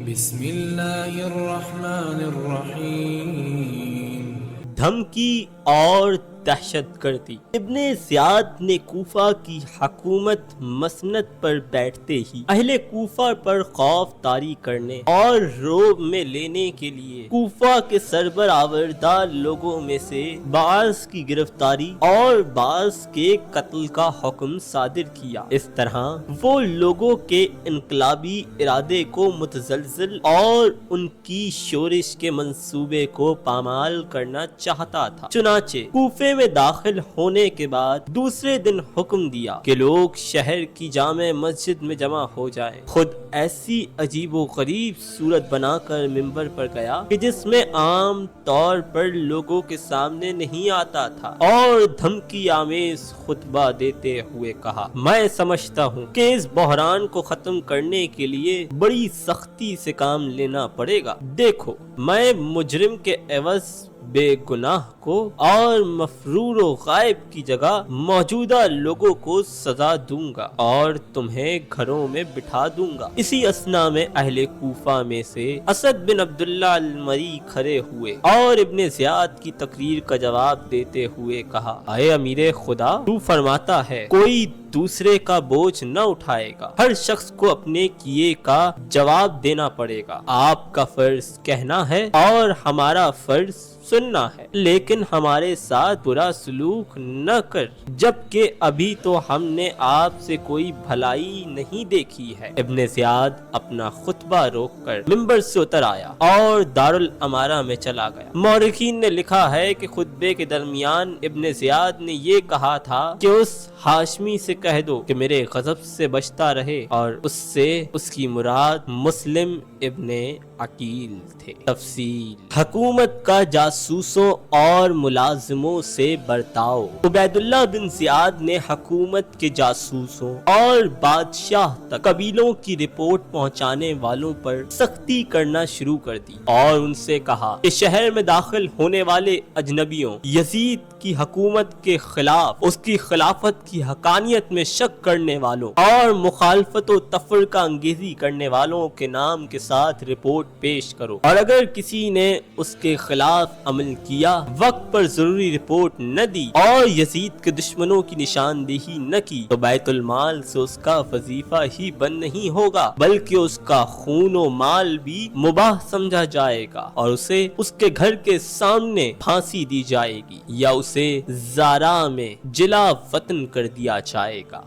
بسم اللہ الرحمن الرحیم۔ دھمکی اور دہشت گردی۔ ابن زیاد نے کوفہ کی حکومت مسند پر بیٹھتے ہی اہل کوفہ پر خوف طاری کرنے اور روب میں لینے کے لیے کوفہ کے سربراہ لوگوں میں سے بعض کی گرفتاری اور بعض کے قتل کا حکم صادر کیا۔ اس طرح وہ لوگوں کے انقلابی ارادے کو متزلزل اور ان کی شورش کے منصوبے کو پامال کرنا چاہتا تھا۔ چنانچہ کوفے میں داخل ہونے کے بعد دوسرے دن حکم دیا کہ لوگ شہر کی جامع مسجد میں جمع ہو جائیں۔ خود ایسی عجیب و غریب صورت بنا کر ممبر پر گیا کہ جس میں عام طور پر لوگوں کے سامنے نہیں آتا تھا، اور دھمکی آمیز خطبہ دیتے ہوئے کہا، میں سمجھتا ہوں کہ اس بحران کو ختم کرنے کے لیے بڑی سختی سے کام لینا پڑے گا۔ دیکھو، میں مجرم کے عوض بے گناہ کو اور مفرور و غائب کی جگہ موجودہ لوگوں کو سزا دوں گا اور تمہیں گھروں میں بٹھا دوں گا۔ اسی اثنا میں اہل کوفہ میں سے اسد بن عبداللہ المری کھڑے ہوئے اور ابن زیاد کی تقریر کا جواب دیتے ہوئے کہا، اے امیر خدا، تو فرماتا ہے کوئی دوسرے کا بوجھ نہ اٹھائے گا، ہر شخص کو اپنے کیے کا جواب دینا پڑے گا۔ آپ کا فرض کہنا ہے اور ہمارا فرض سننا ہے، لیکن ہمارے ساتھ برا سلوک نہ کر، جبکہ ابھی تو ہم نے آپ سے کوئی بھلائی نہیں دیکھی ہے۔ ابن زیاد اپنا خطبہ روک کر ممبر سے اتر آیا اور دارالامارہ میں چلا گیا۔ مورخین نے لکھا ہے کہ خطبے کے درمیان ابن زیاد نے یہ کہا تھا کہ اس ہاشمی سے کہہ دو کہ میرے غضب سے بچتا رہے، اور اس سے اس کی مراد مسلم ابن عقیل تھے۔ تفصیل: حکومت کا جاسوسوں اور ملازموں سے برتاؤ۔ عبید اللہ بن زیاد نے حکومت کے جاسوسوں اور بادشاہ تک قبیلوں کی رپورٹ پہنچانے والوں پر سختی کرنا شروع کر دی اور ان سے کہا کہ شہر میں داخل ہونے والے اجنبیوں، یزید کی حکومت کے خلاف اس کی خلافت کی حقانیت میں شک کرنے والوں اور مخالفت و تفرقہ انگیزی کرنے والوں کے نام کے ساتھ رپورٹ پیش کرو، اور اگر کسی نے اس کے خلاف عمل کیا، وقت پر ضروری رپورٹ نہ دی اور یزید کے دشمنوں کی نشاندہی نہ کی، تو بیت المال سے اس کا وظیفہ ہی بند نہیں ہوگا بلکہ اس کا خون و مال بھی مباح سمجھا جائے گا، اور اسے اس کے گھر کے سامنے پھانسی دی جائے گی یا اسے زارا میں جلا وطن کر دیا جائے گا۔